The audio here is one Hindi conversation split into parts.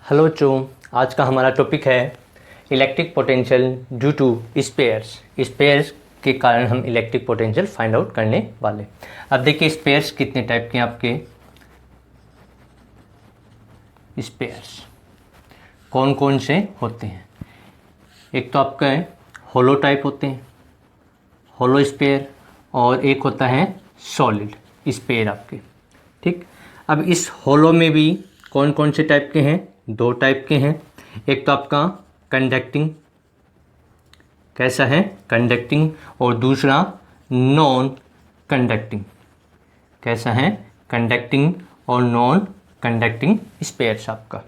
हेलो बच्चों, आज का हमारा टॉपिक है electric potential due to spheres. Spheres के कारण हम इलेक्ट्रिक पोटेंशियल फाइंड आउट करने वाले। अब देखिए स्पेयर्स कितने टाइप के हैं आपके। स्पेयर्स कौन कौन से होते हैं? एक तो आपका होलो टाइप होते हैं, होलो स्पेयर, और एक होता है सॉलिड स्पेयर आपके। ठीक, अब इस होलो में भी कौन कौन से टाइप के हैं? दो टाइप के हैं। एक तो आपका कंडक्टिंग, कैसा है? कंडक्टिंग, और दूसरा नॉन कंडक्टिंग, कैसा है? कंडक्टिंग और नॉन कंडक्टिंग स्पेयर्स आपका।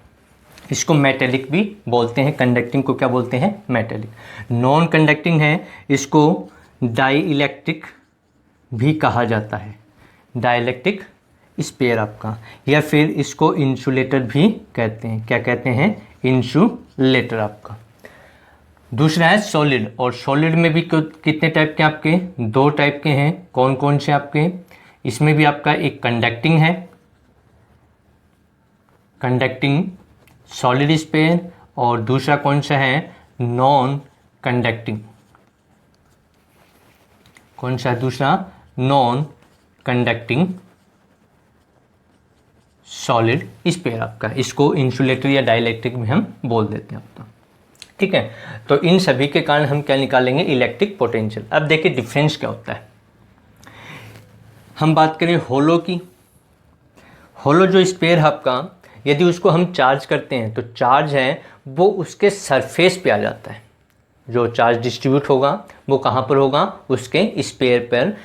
इसको मेटेलिक भी बोलते हैं। कंडक्टिंग को क्या बोलते हैं? मेटेलिक। नॉन कंडक्टिंग है, इसको डाई इलेक्ट्रिक भी कहा जाता है, डाइलेक्ट्रिक स्पेयर आपका, या फिर इसको इंसुलेटर भी कहते हैं। क्या कहते हैं? इंसुलेटर आपका। दूसरा है सॉलिड, और सॉलिड में भी कितने टाइप के आपके? दो टाइप के हैं। कौन कौन से आपके? इसमें भी आपका एक कंडक्टिंग है, कंडक्टिंग सॉलिड स्पेयर, और दूसरा कौन सा है? Non conducting. कौन सा है दूसरा? नॉन कंडक्टिंग सॉलिड स्पेयर आपका। इसको इंसुलेटर या डाइलेक्ट्रिक में हम बोल देते हैं आपका। ठीक है, तो इन सभी के कारण हम क्या निकालेंगे? Electric potential. अब देखिए डिफरेंस क्या होता है। हम बात करें होलो की। होलो जो स्पेयर है आपका, यदि उसको हम चार्ज करते हैं तो चार्ज है वो उसके सरफेस पे आ जाता है। जो चार्ज डिस्ट्रीब्यूट होगा वो कहाँ पर होगा? उसके स्पेयर पर,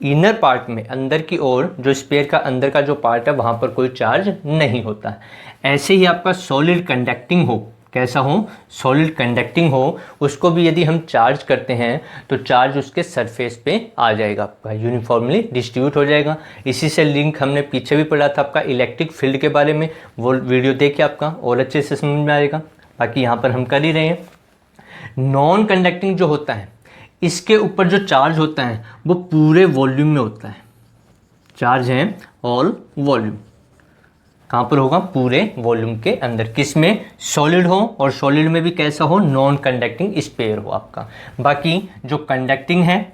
इनर पार्ट में, अंदर की ओर, जो स्पेयर का अंदर का जो पार्ट है वहाँ पर कोई चार्ज नहीं होता है। ऐसे ही आपका सॉलिड कंडक्टिंग हो, कैसा हो? सॉलिड कंडक्टिंग हो, उसको भी यदि हम चार्ज करते हैं तो चार्ज उसके सरफेस पे आ जाएगा आपका, यूनिफॉर्मली डिस्ट्रीब्यूट हो जाएगा। इसी से लिंक हमने पीछे भी पढ़ा था आपका इलेक्ट्रिक फील्ड के बारे में, वो वीडियो देखिए आपका और अच्छे से समझ में आएगा। बाकी यहाँ पर हम कर ही रहे हैं। नॉन कंडक्टिंग जो होता है, इसके ऊपर जो चार्ज होता है वो पूरे वॉल्यूम में होता है। चार्ज है ऑल वॉल्यूम, कहाँ पर होगा? पूरे वॉल्यूम के अंदर। किस में? सॉलिड हो, और सॉलिड में भी कैसा हो? नॉन कंडक्टिंग स्पेयर हो आपका। बाकी जो कंडक्टिंग है,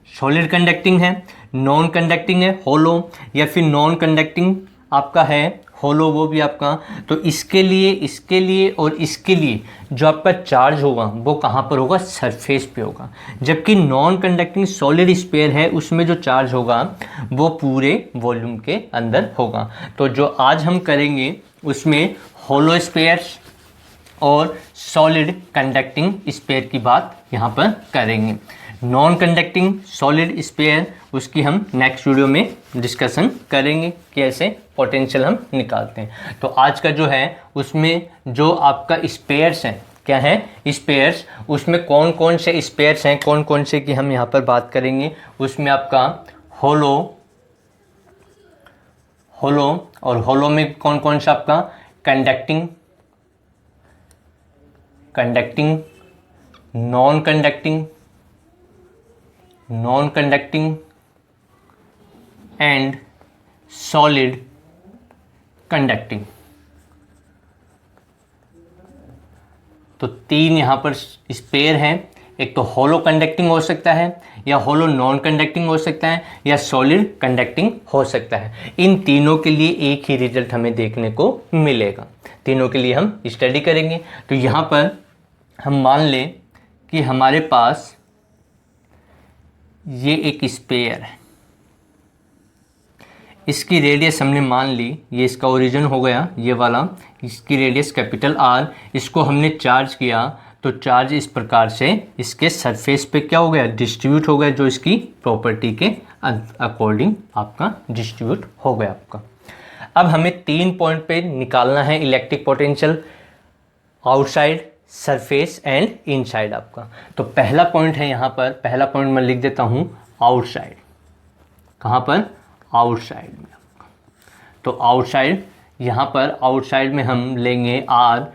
सॉलिड कंडक्टिंग है, नॉन कंडक्टिंग है होलो, या फिर नॉन कंडक्टिंग आपका है होलो, वो भी आपका। तो इसके लिए और इसके लिए जो आपका चार्ज होगा वो कहाँ पर होगा? सरफेस पे होगा। जबकि नॉन कंडक्टिंग सॉलिड स्पेयर है, उसमें जो चार्ज होगा वो पूरे वॉल्यूम के अंदर होगा। तो जो आज हम करेंगे उसमें होलो स्पेयर्स और सॉलिड कंडक्टिंग स्पेयर की बात यहाँ पर करेंगे। नॉन कंडक्टिंग सॉलिड स्पेयर, उसकी हम नेक्स्ट वीडियो में डिस्कशन करेंगे कि ऐसे पोटेंशियल हम निकालते हैं। तो आज का जो है उसमें जो आपका स्पेयर्स हैं, क्या है? स्पेयर्स, उसमें कौन कौन से स्पेयर्स हैं, कौन कौन से की हम यहाँ पर बात करेंगे। उसमें आपका होलो, और होलो में कौन कौन सा आपका? Conducting, non conducting and solid conducting. तो तीन यहाँ पर स्पेयर हैं। एक तो होलो कंडक्टिंग हो सकता है, या होलो नॉन कंडक्टिंग हो सकता है, या सॉलिड कंडक्टिंग हो सकता है। इन तीनों के लिए एक ही रिजल्ट हमें देखने को मिलेगा। तीनों के लिए हम स्टडी करेंगे। तो यहाँ पर हम मान लें कि हमारे पास ये एक स्पेयर है, इसकी रेडियस हमने मान ली, ये इसका ओरिजिन हो गया ये वाला, इसकी रेडियस कैपिटल आर। इसको हमने चार्ज किया तो चार्ज इस प्रकार से इसके सरफेस पे क्या हो गया? डिस्ट्रीब्यूट हो गया, जो इसकी प्रॉपर्टी के अकॉर्डिंग आपका डिस्ट्रीब्यूट हो गया आपका। अब हमें 3 पॉइंट पे निकालना है electric potential, outside, surface and inside आपका। तो पहला पॉइंट है यहाँ पर, पहला पॉइंट मैं लिख देता हूँ आउटसाइड। कहाँ पर? आउटसाइड में आपका। तो आउटसाइड, यहाँ पर आउटसाइड में हम लेंगे r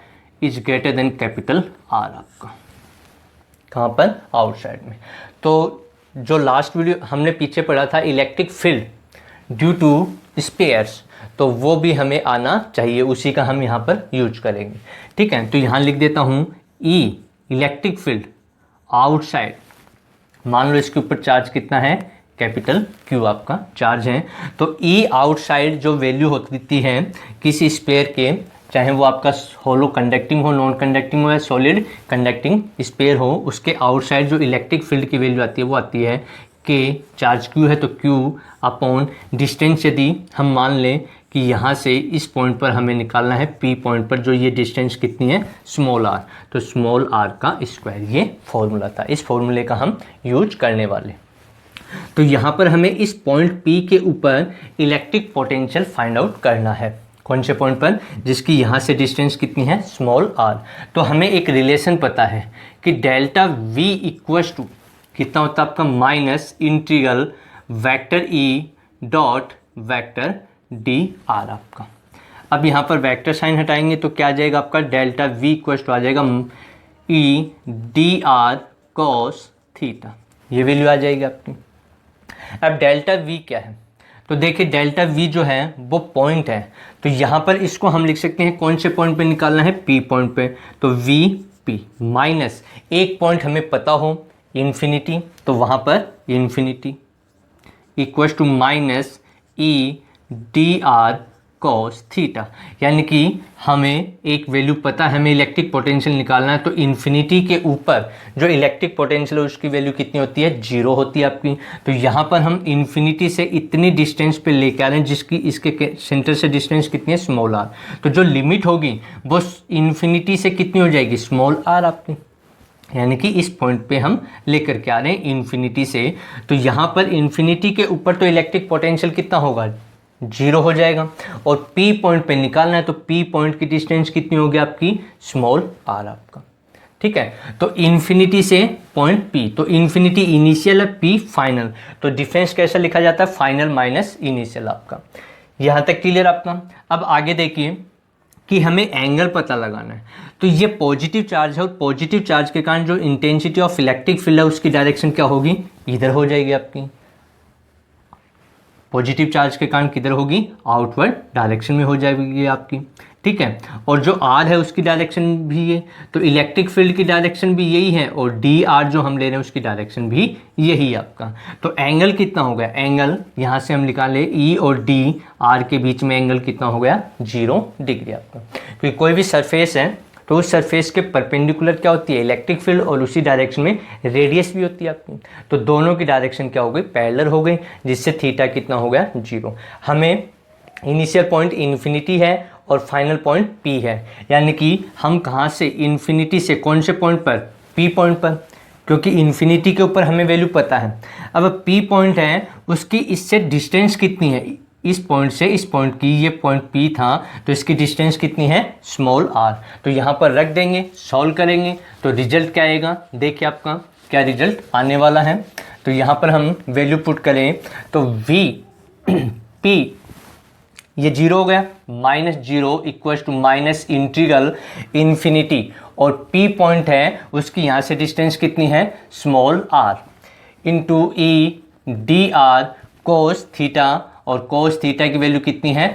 is greater than capital R आपका। कहाँ पर? आउटसाइड में। तो जो लास्ट वीडियो हमने पीछे पढ़ा था electric field due to spheres, तो वो भी हमें आना चाहिए, उसी का हम यहाँ पर यूज करेंगे। ठीक है, तो यहाँ लिख देता हूँ ई इलेक्ट्रिक फील्ड आउटसाइड, मान लो इसके ऊपर चार्ज कितना है, कैपिटल क्यू आपका चार्ज है। तो ई आउटसाइड जो वैल्यू होती है किसी स्पेयर के, चाहे वो आपका होलो कंडक्टिंग हो, नॉन कंडक्टिंग हो या सॉलिड कंडक्टिंग स्पेयर हो, उसके आउटसाइड जो इलेक्ट्रिक फील्ड की वैल्यू आती है वो आती है के, चार्ज क्यू है तो क्यू अपॉन डिस्टेंस, यदि हम मान लें कि यहाँ से इस पॉइंट पर हमें निकालना है पी पॉइंट पर, जो ये डिस्टेंस कितनी है स्मॉल आर, तो स्मॉल आर का स्क्वायर, ये फॉर्मूला था, इस फॉर्मूले का हम यूज करने वाले। तो यहाँ पर हमें इस पॉइंट पी के ऊपर इलेक्ट्रिक पोटेंशियल फाइंड आउट करना है। कौन से पॉइंट पर, जिसकी यहाँ से डिस्टेंस कितनी है स्मॉल आर। तो हमें एक रिलेशन पता है कि डेल्टा वी इक्वल्स टू कितना होता है आपका, minus integral vector E dot vector D r आपका। अब यहाँ पर वेक्टर साइन हटाएंगे तो क्या आ जाएगा आपका, डेल्टा वी इक्वल्स टू आ जाएगा ई डी आर कॉस थीटा, ये वैल्यू आ जाएगी आपकी। अब डेल्टा वी क्या है, तो देखिए डेल्टा वी जो है वो पॉइंट है, तो यहाँ पर इसको हम लिख सकते हैं कौन से पॉइंट पे निकालना है, पी पॉइंट पे, तो वी पी माइनस एक पॉइंट हमें पता हो इन्फिनिटी, तो वहाँ पर infinity equals to minus E d r cos theta, यानी कि हमें एक वैल्यू पता है, हमें इलेक्ट्रिक पोटेंशियल निकालना है, तो इन्फिनिटी के ऊपर जो इलेक्ट्रिक पोटेंशियल है उसकी वैल्यू कितनी होती है, जीरो होती है आपकी। तो यहाँ पर हम इन्फिनिटी से इतनी डिस्टेंस पे लेके आ रहे हैं जिसकी इसके सेंटर से डिस्टेंस कितनी है स्मॉल आर, तो जो लिमिट होगी वो इन्फिनिटी से कितनी हो जाएगी स्मॉल आर आपकी, यानी कि इस पॉइंट पे हम लेकर के आ रहे हैं इन्फिनिटी से। तो यहाँ पर इन्फिनिटी के ऊपर तो इलेक्ट्रिक पोटेंशियल कितना होगा, जीरो हो जाएगा, और पी पॉइंट पे निकालना है तो पी पॉइंट की डिस्टेंस कितनी होगी आपकी स्मॉल आर आपका। ठीक है, तो इन्फिनिटी से पॉइंट पी, तो इन्फिनिटी इनिशियल है, पी फाइनल, तो डिफरेंस कैसा लिखा जाता है, फाइनल माइनस इनिशियल आपका। यहाँ तक क्लियर आपका। अब आगे देखिए कि हमें एंगल पता लगाना है, तो ये पॉजिटिव चार्ज है और पॉजिटिव चार्ज के कारण जो इंटेंसिटी ऑफ इलेक्ट्रिक फील्ड है उसकी डायरेक्शन क्या होगी, इधर हो जाएगी आपकी। पॉजिटिव चार्ज के कारण किधर होगी, आउटवर्ड डायरेक्शन में हो जाएगी आपकी। ठीक है, और जो आर है उसकी डायरेक्शन भी है, तो इलेक्ट्रिक फील्ड की डायरेक्शन भी यही है, और डी आर जो हम ले रहे हैं उसकी डायरेक्शन भी यही है आपका। तो एंगल कितना हो गया, एंगल यहाँ से हम निकाले ई और डी आर के बीच में एंगल कितना हो गया, 0 डिग्री आपका। क्योंकि कोई भी सरफेस है तो उस सरफेस के परपेंडिकुलर क्या होती है, इलेक्ट्रिक फील्ड, और उसी डायरेक्शन में रेडियस भी होती है आपकी। तो दोनों की डायरेक्शन क्या हो गई, पैरेलल हो गई, जिससे थीटा कितना हो गया 0। हमें इनिशियल पॉइंट इन्फिनिटी है और फाइनल पॉइंट पी है, यानी कि हम कहाँ से, इन्फिनिटी से कौन से पॉइंट पर, पी पॉइंट पर, क्योंकि इन्फिनिटी के ऊपर हमें वैल्यू पता है। अब पी पॉइंट है उसकी इससे डिस्टेंस कितनी है, इस पॉइंट से इस पॉइंट की, ये पॉइंट पी था तो इसकी डिस्टेंस कितनी है स्मॉल आर। तो यहाँ पर रख देंगे, सॉल्व करेंगे तो रिजल्ट क्या आएगा, देखिए आपका क्या रिजल्ट आने वाला है। तो यहाँ पर हम वैल्यू पुट करें तो वी पी ये 0 हो गया, -0 equals to minus integral infinity, और पी पॉइंट है उसकी यहाँ से डिस्टेंस कितनी है small r, into E d r cos theta, और कोस थीटा की वैल्यू कितनी है,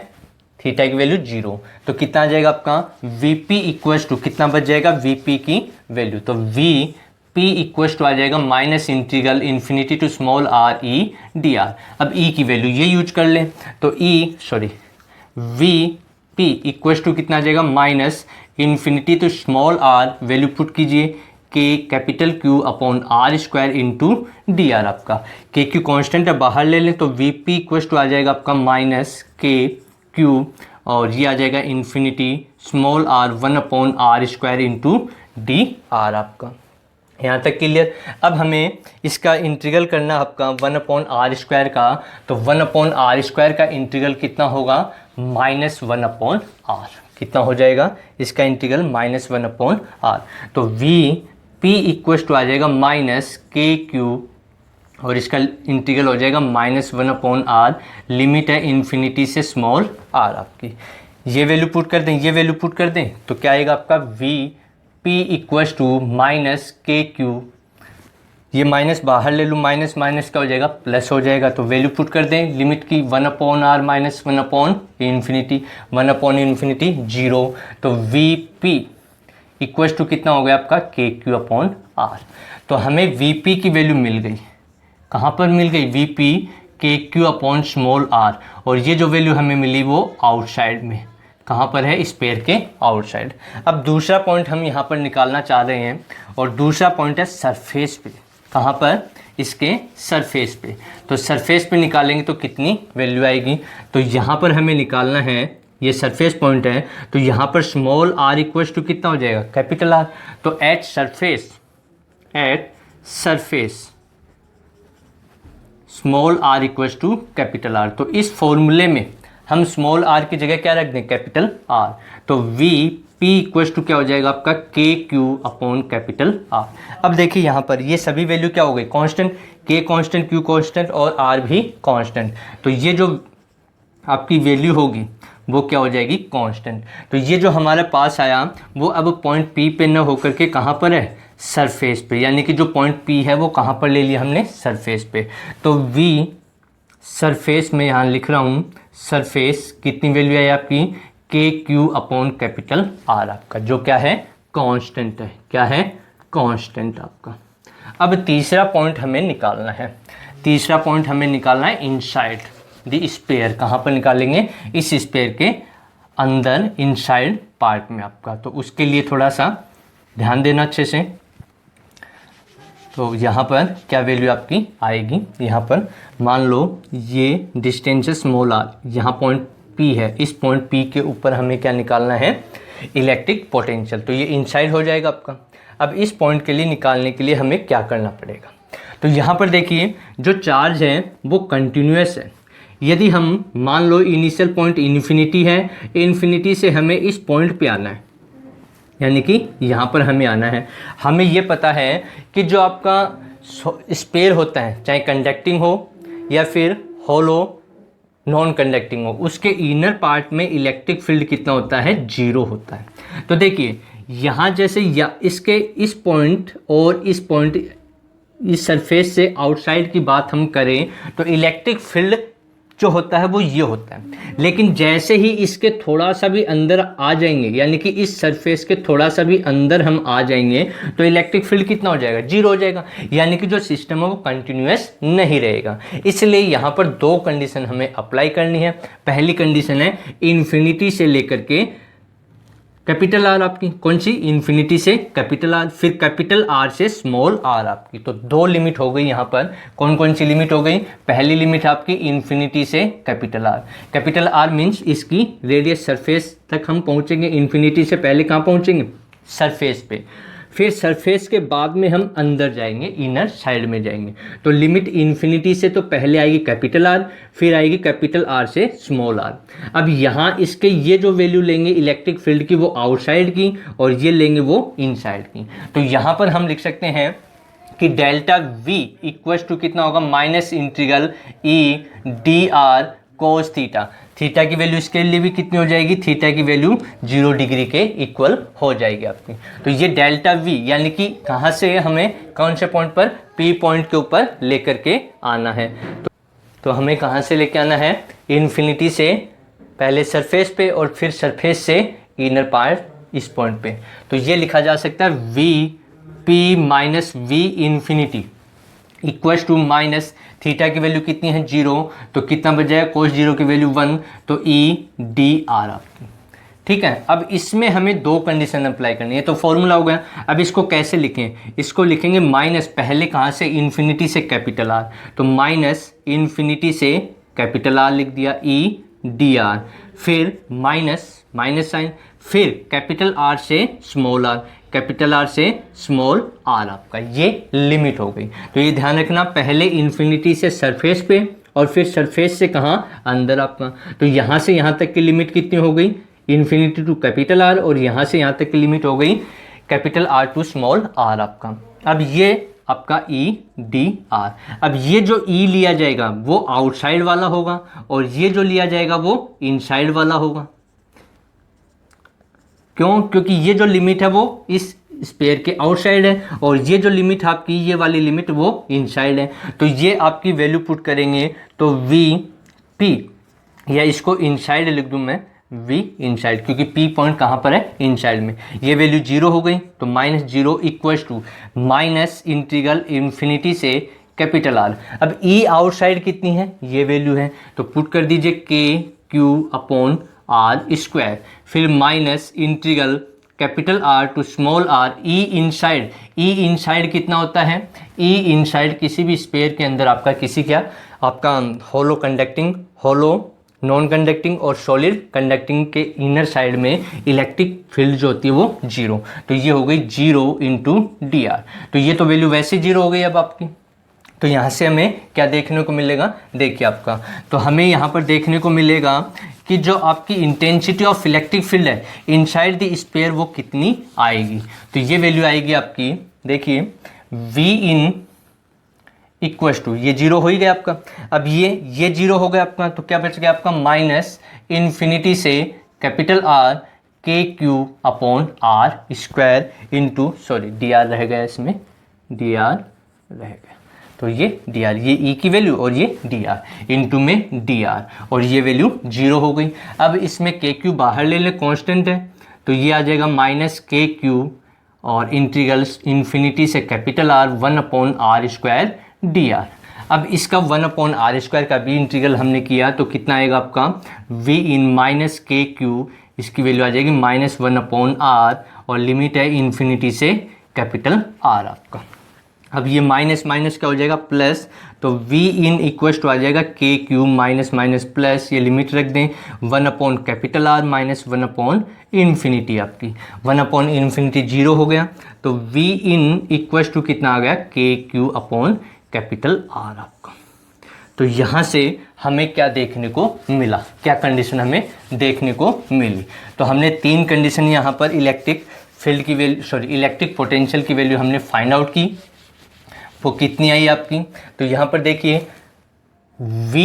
थीटा की वैल्यू 0, तो कितना आ जाएगा आपका Vp इक्वल्स टू, कितना बच जाएगा Vp की वैल्यू, तो Vp इक्वल्स टू आ जाएगा minus integral infinity to small r E d r. अब ई की वैल्यू ये यूज कर लें तो Vp इक्वल्स टू कितना आ जाएगा, minus infinity to small r, value put कीजिए k capital Q upon r square into d r आपका। के क्यू कॉन्स्टेंट है, बाहर ले लें तो वी पी इक्वल्स टू आ जाएगा आपका माइनस के क्यू, और ये आ जाएगा infinity small r 1 upon r square into d r आपका। यहाँ तक क्लियर। अब हमें इसका इंटीग्रल करना आपका 1 अपॉन आर स्क्वायर का, तो 1 अपॉन आर स्क्वायर का इंटीग्रल कितना होगा, -1 अपॉन आर, कितना हो जाएगा इसका इंटीग्रल -1 अपॉन आर। तो वी पी इक्वल्स टू आ जाएगा माइनस के क्यू, और इसका इंटीग्रल हो जाएगा -1 अपॉन आर, लिमिट है इन्फिनिटी से स्मॉल आर आपकी। ये वैल्यू पुट कर दें, ये वैल्यू पुट कर दें तो क्या आएगा आपका V P equals to minus k Q ये माइनस बाहर ले लूँ, माइनस माइनस क्या हो जाएगा, प्लस हो जाएगा। तो वैल्यू पुट कर दें लिमिट की 1/r माइनस 1/इन्फिनिटी, 1/इन्फिनिटी 0। तो वी पी इक्वल्स टू कितना हो गया आपका KQ/R। तो हमें Vp की वैल्यू मिल गई, कहाँ पर मिल गई, Vp KQ/r। और ये जो वैल्यू हमें मिली वो आउटसाइड में, कहाँ पर है, स्फीयर के आउटसाइड। अब दूसरा पॉइंट हम यहाँ पर निकालना चाह रहे हैं, और दूसरा पॉइंट है सरफेस पे, कहाँ पर, इसके सरफेस पे। तो सरफेस पे निकालेंगे तो कितनी वैल्यू आएगी, तो यहाँ पर हमें निकालना है, ये सरफेस पॉइंट है, तो यहाँ पर स्मॉल r इक्वल्स टू कितना हो जाएगा, कैपिटल R। तो at surface small r equals to capital R। तो इस फॉर्मूले में हम स्मॉल r की जगह क्या रख दें, कैपिटल R। तो V P इक्वल्स टू क्या हो जाएगा आपका KQ/कैपिटल R। अब देखिए यहाँ पर ये सभी वैल्यू क्या हो गई, constant, K constant, Q constant और R भी कांस्टेंट। तो ये जो आपकी वैल्यू होगी वो क्या हो जाएगी, कांस्टेंट। तो ये जो हमारे पास आया वो अब पॉइंट P पे न होकर के कहाँ पर है, सरफेस पे, यानी कि जो पॉइंट P है वो कहाँ पर ले लिया हमने, सरफेस पे। तो V सरफेस में यहाँ लिख रहा हूँ, सरफेस कितनी वैल्यू है आपकी, KQ/कैपिटल R आपका, जो क्या है, कांस्टेंट है, क्या है, कांस्टेंट आपका। अब तीसरा पॉइंट हमें निकालना है, तीसरा पॉइंट हमें निकालना है इनसाइड द स्फीयर। कहाँ पर निकालेंगे, इस स्फीयर के अंदर, इनसाइड पार्ट में आपका। तो उसके लिए थोड़ा सा ध्यान देना अच्छे से। तो यहाँ पर क्या वैल्यू आपकी आएगी, यहाँ पर मान लो ये डिस्टेंस है स्मॉल r, यहाँ पॉइंट P है, इस पॉइंट P के ऊपर हमें क्या निकालना है, इलेक्ट्रिक पोटेंशियल। तो ये इनसाइड हो जाएगा आपका। अब इस पॉइंट के लिए निकालने के लिए हमें क्या करना पड़ेगा, तो यहाँ पर देखिए जो चार्ज है वो कंटिन्यूस है। यदि हम मान लो इनिशियल पॉइंट इन्फिनिटी है, इन्फिनिटी से हमें इस पॉइंट पे आना है, यानी कि यहाँ पर हमें आना है। हमें ये पता है कि जो आपका स्फीयर होता है, चाहे कंडक्टिंग हो या फिर हॉलो नॉन कंडक्टिंग हो, उसके इनर पार्ट में इलेक्ट्रिक फील्ड कितना होता है, 0 होता है। तो देखिए यहाँ जैसे या इसके इस पॉइंट और इस पॉइंट, इस सरफेस से आउटसाइड की बात हम करें तो इलेक्ट्रिक फील्ड जो होता है वो ये होता है। लेकिन जैसे ही इसके थोड़ा सा भी अंदर आ जाएंगे, यानी कि इस सरफेस के थोड़ा सा भी अंदर हम आ जाएंगे, तो इलेक्ट्रिक फील्ड कितना हो जाएगा, 0 हो जाएगा। यानी कि जो सिस्टम है वो कंटिन्यूस नहीं रहेगा। इसलिए यहाँ पर दो कंडीशन हमें अप्लाई करनी है। पहली कंडीशन है इन्फिनिटी से लेकर के कैपिटल आर आपकी, कौन सी, इन्फिनिटी से कैपिटल आर, फिर कैपिटल आर से स्मॉल आर आपकी। तो दो लिमिट हो गई यहाँ पर। कौन कौन सी लिमिट हो गई, पहली लिमिट आपकी इन्फिनिटी से capital are. Capital R means इसकी रेडियस सरफेस तक हम पहुँचेंगे, इन्फिनिटी से पहले कहाँ पहुँचेंगे, सरफेस पे। फिर सरफेस के बाद में हम अंदर जाएंगे, इनर साइड में जाएंगे। तो लिमिट इन्फिनिटी से तो पहले आएगी कैपिटल आर, फिर आएगी कैपिटल आर से स्मॉल आर। अब यहाँ इसके ये जो वैल्यू लेंगे इलेक्ट्रिक फील्ड की वो आउटसाइड की, और ये लेंगे वो इनसाइड की। तो यहाँ पर हम लिख सकते हैं कि डेल्टा वी इक्वल्स टू कितना होगा, माइनस इंटीग्रल ई d r cos theta. Theta की वैल्यू इसके लिए भी कितनी हो जाएगी, थीटा की वैल्यू 0 डिग्री के इक्वल हो जाएगी आपकी। तो ये डेल्टा वी यानी कि कहाँ से हमें कौन से पॉइंट पर, पी पॉइंट के ऊपर लेकर के आना है। तो हमें कहाँ से लेके आना है, इन्फिनिटी से पहले सरफेस पे और फिर सरफेस से इनर पार्ट इस पॉइंट पे। तो ये लिखा जा सकता है V P minus V infinity equals to minus theta की वैल्यू कितनी है, 0, तो कितना बच जाएगा, कोस 0 की वैल्यू 1, तो ई डी आर आपकी। ठीक है, अब इसमें हमें दो कंडीशन अप्लाई करनी है। तो फॉर्मूला हो गया। अब इसको कैसे लिखें, इसको लिखेंगे माइनस, पहले कहाँ से, इन्फिनिटी से कैपिटल आर, तो माइनस इन्फिनिटी से कैपिटल आर लिख दिया, ई डी आर, फिर माइनस माइनस साइन, फिर कैपिटल आर से स्मॉल आर, कैपिटल आर से स्मॉल आर आपका। ये लिमिट हो गई। तो ये ध्यान रखना, पहले इन्फिनिटी से सरफेस पे और फिर सरफेस से कहाँ, अंदर आपका। तो यहाँ से यहाँ तक की लिमिट कितनी हो गई, इन्फिनिटी टू कैपिटल आर, और यहाँ से यहाँ तक की लिमिट हो गई capital R to small r आपका। अब ये आपका ई डी आर। अब ये जो ई लिया जाएगा वो आउटसाइड वाला होगा, और ये जो लिया जाएगा वो इनसाइड वाला होगा। क्यों, क्योंकि ये जो लिमिट है वो इस स्पेयर के आउटसाइड है और ये जो लिमिट आपकी ये वाली लिमिट वो इनसाइड है। तो ये आपकी वैल्यू पुट करेंगे तो वी पी, या इसको इनसाइड लिख दूँ मैं, वी इनसाइड, क्योंकि पी पॉइंट कहाँ पर है, इनसाइड में। ये वैल्यू 0 हो गई तो -0 equals to minus integral infinity से कैपिटल आर। अब ई आउटसाइड कितनी है, ये वैल्यू है, तो पुट कर दीजिए k Q upon r square, फिर minus integral capital R to small r E inside. E inside कितना होता है, ई इनसाइड किसी भी स्पेयर के अंदर आपका किसी क्या आपका होलो कंडक्टिंग, होलो नॉन कंडक्टिंग और सॉलिड कंडक्टिंग के इनर साइड में इलेक्ट्रिक फील्ड जो होती है वो 0। तो ये हो गई 0 इंटू डी आर। तो ये तो वैल्यू वैसे 0 हो गई अब आपकी। तो यहाँ से हमें क्या देखने को मिलेगा, देखिए आपका, तो हमें यहाँ पर देखने को मिलेगा कि जो आपकी इंटेंसिटी ऑफ इलेक्ट्रिक फील्ड है इनसाइड द स्पेयर वो कितनी आएगी। तो ये वैल्यू आएगी आपकी, देखिए वी इन इक्वल्स टू, ये 0 हो ही गया आपका। अब ये 0 हो गया आपका, तो क्या बच गया आपका, माइनस इन्फिनिटी से capital R k Q upon r square into, sorry d r रह गया इसमें, डी आर रह गया, तो ये डी आर, ये ई की वैल्यू और ये डी आर इंटू में डी आर, और ये वैल्यू 0 हो गई। अब इसमें के क्यू बाहर ले लें, कांस्टेंट है, तो ये आ जाएगा माइनस के क्यू और इंटीग्रल इन्फिनिटी से capital R 1 upon r square d r. अब इसका 1 अपॉन आर स्क्वायर का भी इंटीग्रल हमने किया तो कितना आएगा आपका, we in minus k Q, इसकी वैल्यू आ जाएगी -1 अपॉन आर और लिमिट है इन्फिनिटी से कैपिटल आर आपका। अब ये माइनस माइनस क्या हो जाएगा, प्लस, तो वी इन इक्वल्स टू आ जाएगा के क्यू माइनस माइनस प्लस, ये लिमिट रख दें 1 upon capital R -1 upon infinity, आपकी 1 अपॉन इन्फिनिटी 0 हो गया, तो वी इन इक्वल्स टू कितना आ गया, के क्यू अपॉन कैपिटल आर आपका। तो यहाँ से हमें क्या देखने को मिला, क्या कंडीशन हमें देखने को मिली, तो हमने 3 कंडीशन यहाँ पर इलेक्ट्रिक फील्ड की वैल्यू, सॉरी इलेक्ट्रिक पोटेंशियल की वैल्यू हमने फाइंड आउट की, वो कितनी आई आपकी। तो यहाँ पर देखिए V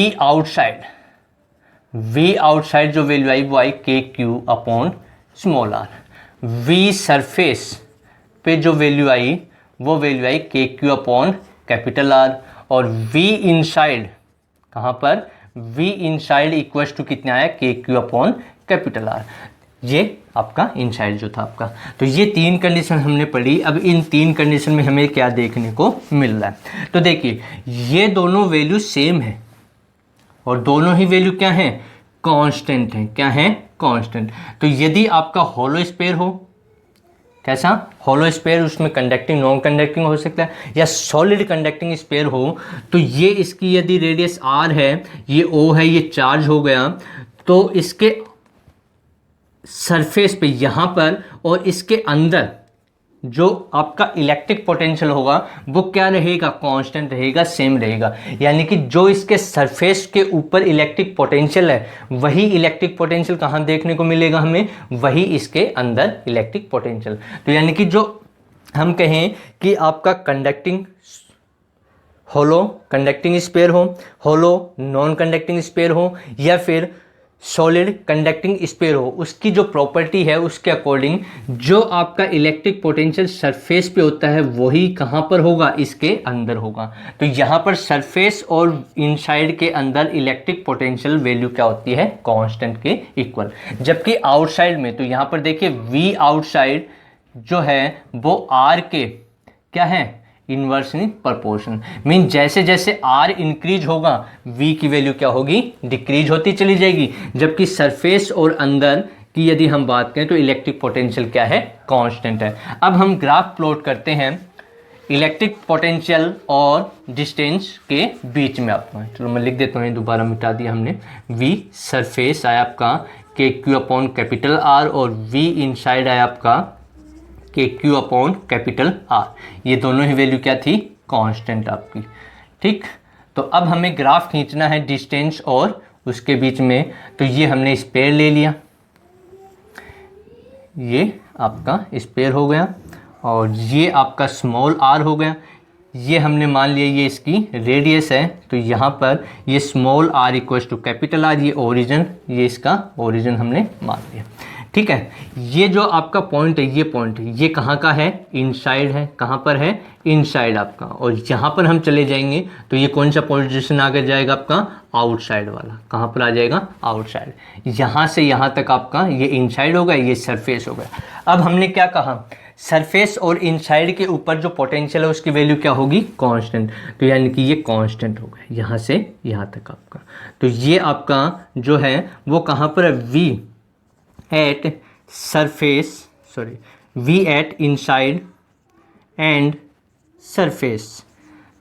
आउटसाइड जो वैल्यू आई वो आई k Q upon small r. V surface पे जो वैल्यू आई वो वैल्यू आई k Q upon capital R, और V इनसाइड कहाँ पर, V इनसाइड इक्वल्स टू कितना आया, के क्यू अपॉन कैपिटल आर, ये आपका इनसाइड जो था आपका। तो ये 3 कंडीशन हमने पढ़ी। अब इन 3 कंडीशन में हमें क्या देखने को मिल रहा है, तो देखिए ये दोनों वैल्यू सेम है और दोनों ही वैल्यू क्या हैं, कांस्टेंट हैं, क्या हैं, कांस्टेंट। तो यदि आपका होलो स्पेयर हो, कैसा होलो स्पेयर, उसमें कंडक्टिंग नॉन कंडक्टिंग हो सकता है, या सॉलिड कंडक्टिंग स्पेयर हो, तो ये इसकी यदि रेडियस r है, ये O है, ये चार्ज हो गया, तो इसके सरफेस पे यहाँ पर और इसके अंदर जो आपका इलेक्ट्रिक पोटेंशियल होगा वो क्या रहेगा, कांस्टेंट रहेगा, सेम रहेगा। यानी कि जो इसके सरफेस के ऊपर इलेक्ट्रिक पोटेंशियल है वही इलेक्ट्रिक पोटेंशियल कहाँ देखने को मिलेगा हमें, वही इसके अंदर इलेक्ट्रिक पोटेंशियल। तो यानी कि जो हम कहें कि आपका कंडक्टिंग होलो कंडक्टिंग स्पेयर हो, होलो नॉन कंडक्टिंग स्पेयर हो, या फिर सॉलिड कंडक्टिंग स्पेयर हो, उसकी जो प्रॉपर्टी है उसके अकॉर्डिंग जो आपका इलेक्ट्रिक पोटेंशियल सरफेस पे होता है वही कहाँ पर होगा, इसके अंदर होगा। तो यहाँ पर सरफेस और इनसाइड के अंदर इलेक्ट्रिक पोटेंशियल वैल्यू क्या होती है, कांस्टेंट के इक्वल। जबकि आउटसाइड में, तो यहाँ पर देखिए वी आउटसाइड जो है वो आर के क्या है, इन्वर्सली प्रोपोर्शन। मीन जैसे जैसे R इंक्रीज होगा V की वैल्यू क्या होगी, डिक्रीज होती चली जाएगी। जबकि सरफेस और अंदर की यदि हम बात करें तो इलेक्ट्रिक पोटेंशियल क्या है, कांस्टेंट है। अब हम ग्राफ प्लॉट करते हैं इलेक्ट्रिक पोटेंशियल और डिस्टेंस के बीच में आपका। चलो मैं लिख देता हूँ, दोबारा मिटा दिया हमने। V सरफेस आया आपका k Q upon capital R, और V इनसाइड आया आपका k Q upon capital R. ये दोनों ही वैल्यू क्या थी, कांस्टेंट आपकी, ठीक। तो अब हमें ग्राफ खींचना है डिस्टेंस और उसके बीच में। तो ये हमने स्पेयर ले लिया, ये आपका स्पेयर हो गया, और ये आपका स्मॉल आर हो गया। ये हमने मान लिया ये इसकी रेडियस है, तो यहाँ पर ये small r equals to capital R, ये ओरिजिन, ये इसका ओरिजिन हमने मान लिया, ठीक है। ये जो आपका पॉइंट है, ये पॉइंट ये कहाँ का है, इनसाइड है। कहाँ पर है, इनसाइड आपका। और यहाँ पर हम चले जाएंगे तो ये कौन सा पोजीशन आगे जाएगा आपका, आउटसाइड वाला। कहाँ पर आ जाएगा, आउटसाइड। यहाँ से यहाँ तक आपका ये इनसाइड हो गया, ये सरफेस हो गया। अब हमने क्या कहा, सरफेस और इनसाइड के ऊपर जो पोटेंशियल है उसकी वैल्यू क्या होगी, कांस्टेंट। तो यानी कि ये कांस्टेंट हो गया यहाँ से यहाँ तक आपका। तो ये आपका जो है वो कहाँ पर है, V at surface, sorry V at inside and surface.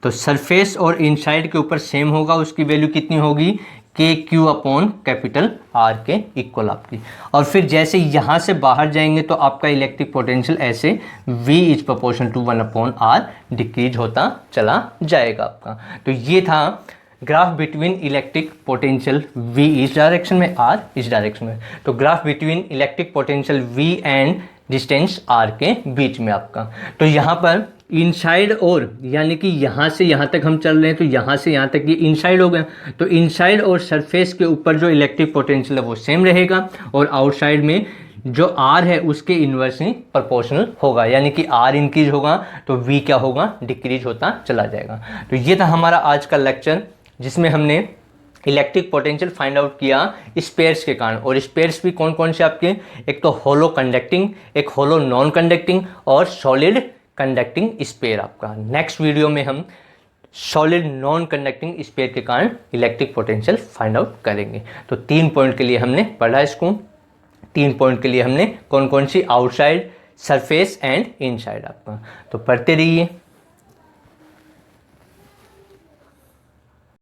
तो सरफेस और इनसाइड के ऊपर सेम होगा, उसकी वैल्यू कितनी होगी, k Q upon capital R के इक्वल आपकी। और फिर जैसे यहाँ से बाहर जाएंगे तो आपका इलेक्ट्रिक पोटेंशियल ऐसे V is proportion to 1 upon r decrease होता चला जाएगा आपका। तो ये था graph between electric potential V इस डायरेक्शन में, R इस डायरेक्शन में। तो graph between electric potential V and distance R के बीच में आपका। तो यहाँ पर इनसाइड और यानी कि यहाँ से यहाँ तक हम चल रहे हैं, तो यहाँ से यहाँ तक ये इनसाइड हो गया। तो इनसाइड और सरफेस के ऊपर जो इलेक्ट्रिक पोटेंशियल है वो सेम रहेगा, और आउटसाइड में जो R है उसके इन्वर्सली प्रोपोर्शनल होगा, यानी कि R इंक्रीज होगा तो V क्या होगा, डिक्रीज होता चला जाएगा। तो ये था हमारा आज का लेक्चर, जिसमें हमने इलेक्ट्रिक पोटेंशियल फाइंड आउट किया स्पेयर्स के कारण। और स्पेयर्स भी कौन कौन से आपके, एक तो होलो कंडक्टिंग, एक होलो नॉन कंडक्टिंग और सॉलिड कंडक्टिंग स्पेयर आपका। नेक्स्ट वीडियो में हम सॉलिड नॉन कंडक्टिंग स्पेयर के कारण इलेक्ट्रिक पोटेंशियल फाइंड आउट करेंगे। तो 3 पॉइंट के लिए हमने पढ़ा इसको। 3 पॉइंट के लिए हमने कौन कौन सी, आउटसाइड, सरफेस एंड इनसाइड आपका। तो पढ़ते रहिए।